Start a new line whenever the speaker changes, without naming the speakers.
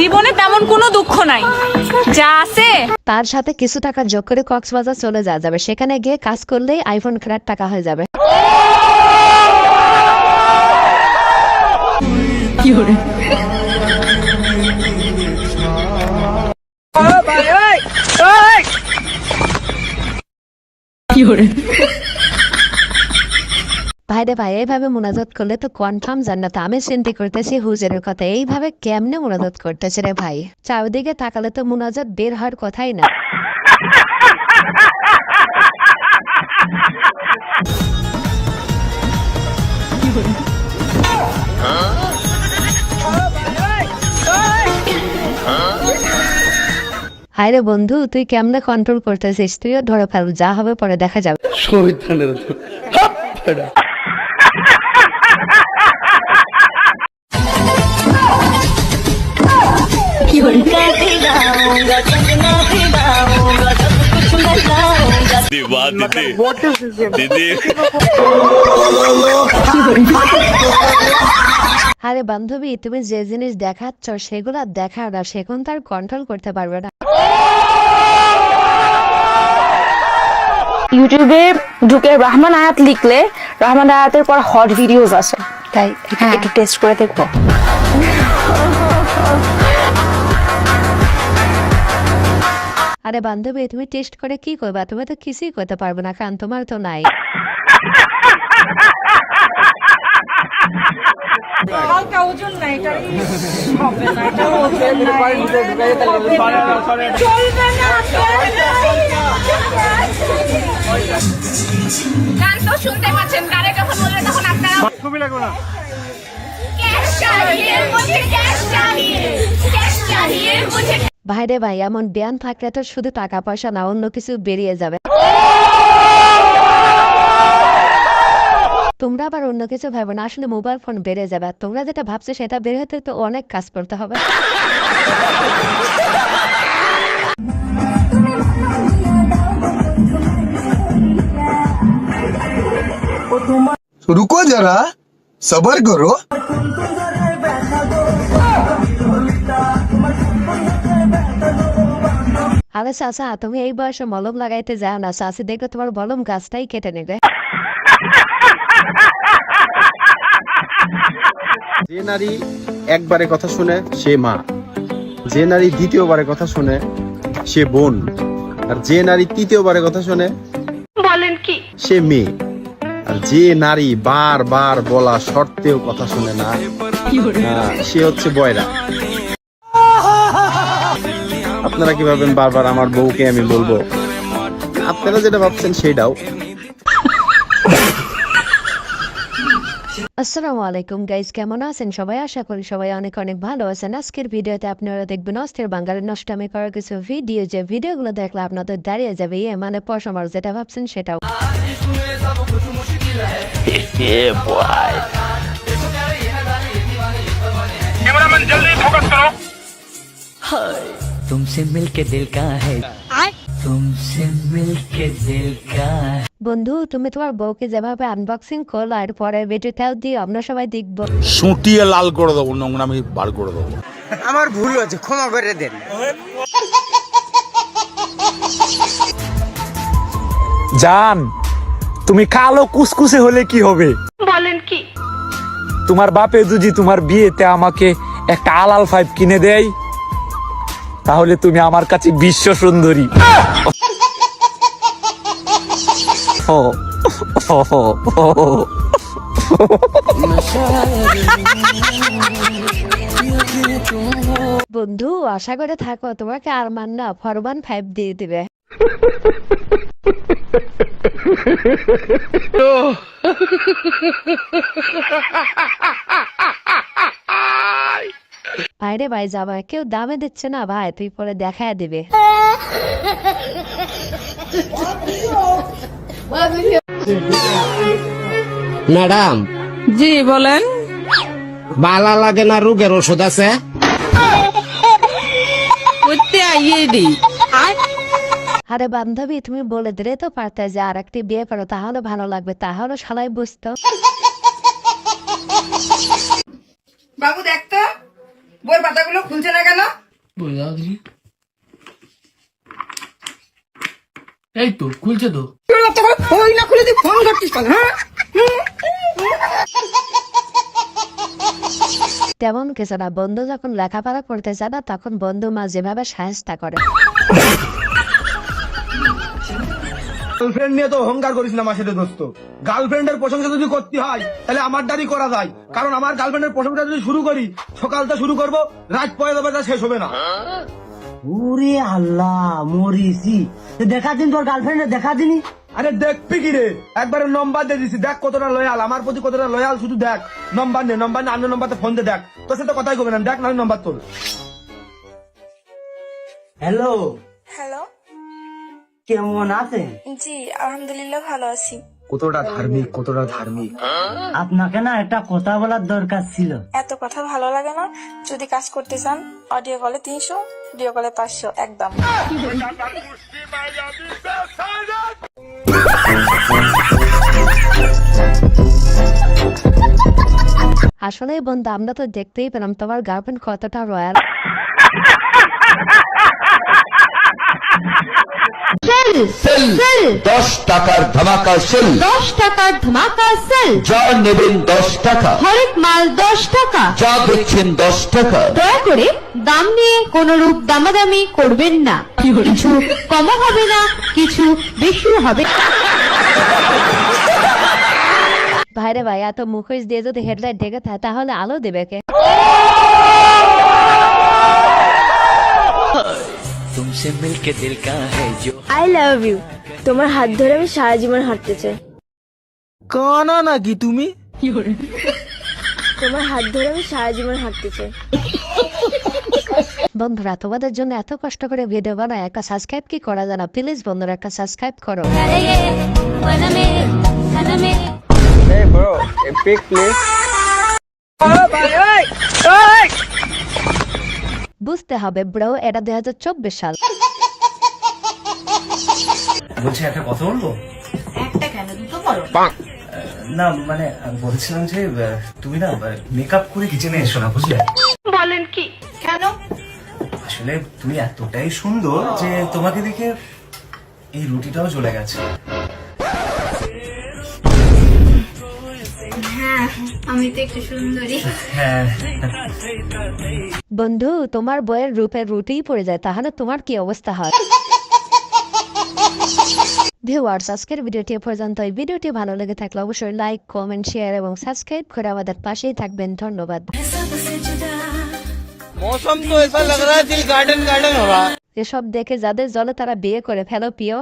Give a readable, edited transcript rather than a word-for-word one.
জীবনে তেমন কোনো দুঃখ নাই, যা আছে
তার সাথে কিছু টাকা যোগ করে কক্সবাজার চলে যাওয়া যাবে, সেখানে গিয়ে কাজ করলেই আইফোন কেনার টাকা হয়ে যাবে। ভাই রে ভাই, এইভাবে মুনাজাত করলে তো কনফার্ম জান্নাত। আমি চিন্তা করতেছি হুজুরের কথা, এইভাবে কেমনে মুনাজাত করতেছে রে ভাই? চারদিকে তাকালে তো মুনাজাত বের হওয়ার কথাই না। হায় রে বন্ধু, তুই কেমনে কন্ট্রোল করতেছিস? তুইও ধরে ফেল, যা হবে পরে দেখা যাবে। আরে বান্ধবী, তুমি যে জিনিস দেখাচ্ছ সেগুলো দেখা না, সেখন তার কন্ট্রোল করতে পারবে না।
ইউটিউবে ঢুকে রহমান আয়াত লিখলে রহমান আয়াতের পর হট ভিডিওস আসে, তাই একটু টেস্ট করে দেখবো।
আরে বান্ধবী, তুমি টেস্ট করে কি করবা? তুমি তো কিছুই করতে পারবে না, কারণ তোমার তো নাই।
হালকা ওজন নাই, এটা হবে না, এটা ওজন নাই, চলবে না। গান তো শুনতে পাচ্ছেন, গানে যখন বললে তখন আপনারা
ছবি লাগবে না।
ক্যাশ চাহিয়ে, মুঝে ক্যাশ চাহিয়ে, ক্যাশ চাহিয়ে মুঝে।
ভাই রে ভাই, এমন জ্ঞান থাকলে তো শুধু টাকা পয়সা না, অন্য কিছু বেরিয়ে যাবে। তোমরা আবার অন্য কিছু ভাবো না, আসলে মোবাইল ফোন বেড়ে যাবে। তোমরা যেটা ভাবছো সেটা বের হতে তো অনেক কাজ করতে হবে।
रुको जरा सबर करो।
আরে চাচা, তুমি এই বয়সে মলম লাগাইতে যাও না, চাচি দেখলে তোমার মলম গাছটাই কেটে নেবে।
যে নারী একবারে কথা শুনে সে মা, যে নারী দ্বিতীয়বারে কথা শুনে সে বোন, আর যে নারী তৃতীয়বারে কথা শুনে
বলেন কি
সে মেয়ে, আর যে নারী বারবার বলা সত্ত্বেও কথা শুনে না সে হচ্ছে বয়রা। আপনারা কি ভাবেন বারবার আমার বউকে আমি বলবো? আপনারা যেটা ভাবছেন সেটাও।
আসসালামু আলাইকুম গাইজ, কেমন আছেন সবাই? আশা করি সবাই অনেক অনেক ভালো আছেন। আজকের ভিডিওতে আপনারা দেখবেন অস্থির বাঙালির নষ্টামি করার কিছু ভিডিও, যে ভিডিওগুলো দেখলে আপনাদের দাঁড়িয়ে যাবে মানে পশমার, যেটা ভাবছেন সেটাও।
कैमरामैन जल्दी फोकस करो।
तुमसे मिलके दिल का है, तुमसे मिलके दिल का है।
বন্ধু, তুমি তোমার বউকে যেভাবে আনবক্সিং করলো আর পরে ভিডিওটাও দিয়ে আমরা সবাই দেখবো।
সুটিয়ে লাল করে দেবো, নোংরামি বার করে দেবো।
আমার ভুল হয়েছে, ক্ষমা করে দেন।
জান, তুমি কালো কুসকুসে হলে কি হবে?
বলেন কি
তোমার বাপে যদি তোমার বিয়েতে আমাকে একটা আলাল 5 কিনে দেয়, তাহলে তুমি আমার কাছে বিশ্ব সুন্দরী।
বন্ধু, আশা করে থাকো তোমাকে আর মান না ফরমান 5 দিয়ে দিবে। ভাইরে ভাই, যাবা কেউ দামে দিচ্ছে না ভাই, তুই পরে দেখায় দিবে।
ম্যাডাম,
জি বলেন।
বালা লাগে না রোগের ওষুধ আছে?
আরে বান্ধবী, তুমি বলে দিলে তো পারতে যে আর একটি বিয়ে করো, তাহলে ভালো লাগবে, তাহলে সবাই বুঝতো।
বাবু দেখতো
বইয়ের পাতাগুলো খুলছে না কেন?
এই তো খুলছে তো।
ওই না খুলে তুই ফোন করছিস কেন? হ্যাঁ
তেমন কিছু না, বন্ধু যখন লেখাপড়া করতে চায় না তখন বন্ধু মা যেভাবে সাহায্য করে।
গার্লফ্রেন্ড নিয়ে তো অহংকার করিস না মাসের দোস্ত। গার্লফ্রেন্ডের প্রশংসা যদি করতে হয় তাহলে আমার দাঁড়ি করা যায়, কারণ আমার গার্লফ্রেন্ডের প্রশংসা যদি শুরু করি সকালটা শুরু করবো, রাত পয়ে যাবে, তা শেষ হবে না।
ওরে আল্লাহ মরিসি, দেখা দিন তোর গার্লফ্রেন্ডের দেখা দিনি।
আরে দেখবি কি রে, একবারে নম্বর দিয়ে দিছি, দেখ কতটা লয়াল আমার প্রতি, কতটা লয়াল, শুধু দেখ। নম্বর নে, নম্বর নে, অন্য নম্বরতে ফোন দিয়ে দেখ, তোর সাথে কথাই কবে না, দেখ না নম্বর তোর।
হ্যালো,
হ্যালো,
কেমন আছেন?
জি আলহামদুলিল্লাহ ভালো আছি।
কতটা ধার্মিক, কতটা ধার্মিক।
আপনাকে না একটা কথা বলার দরকার ছিল।
এত কথা ভালো লাগে না, যদি কাজ করতে চান অডিও কলে 300, ভিডিও কলে 500 একদম।
আসলে বন্ধু, আমরা তো দেখতেই পেলাম তোমার গার্লফ্রেন্ড কতটা রয়্যাল।
দশ টাকার ধামাকা সেল,
10 টাকার ধামাকা সেল,
যা নেবেন 10 টাকা,
হরেক মাল 10 টাকা।
যা দেখছেন 10 টাকা।
দয়া করে দাম নিয়ে কোন রূপ দামাদামি করবেন না, কিছু কমও হবে না, কিছু বেশি হবে।
ভাইরে ভাই, এত মুখোশ দিয়ে যদি হেডলাইট ঢেকে থাকে তাহলে আলো দেবে কে?
तुमसे मिलके दिल का है जो
আই লাভ ইউ। তোমার হাত ধরে আমি সারা জীবন হাঁটতে চাই।
কানা নাকি তুমি?
তোমার হাত ধরে আমি সারা জীবন হাঁটতে চাই।
বন্ধুরা, তোমাদের জন্য এত কষ্ট করে ভিডিও বানায়, একটা সাবস্ক্রাইব কি করা যায় না? প্লিজ বন্ধুরা একটা সাবস্ক্রাইব করো। বুঝতে হবে ব্রো, এটা 2024 সাল।
বলছি একটা কথা বলবো?
একটা কেন, দুটো করো।
না মানে বলছিলাম যে তুমি না মেকআপ করে কিচেনে এসো না, বুঝলে?
বলেন কি? কেন?
আসলে তুমি এতটাই সুন্দর যে তোমাকে দেখে এই রুটিটাও জ্বলে গেছে।
আমি তো একটু সুন্দরী।
হ্যাঁ
বন্ধু, তোমার বইয়ের রূপের রুটিই পড়ে যায়, তাহলে তোমার কি অবস্থা হয়? ভিউয়ার্স, আজকের ভিডিওটি এ পর্যন্ত। এই ভিডিওটি ভালো লেগে থাকলে অবশ্যই লাইক, কমেন্ট, শেয়ার এবং সাবস্ক্রাইব করে আমাদের পাশেই থাকবেন। ধন্যবাদ।
मौसम तो ऐसा लग रहा है दिल गार्डन गार्डन हो रहा है।
এসব দেখে যাদের জলে তারা বিয়ে করে ফেলো প্রিয়।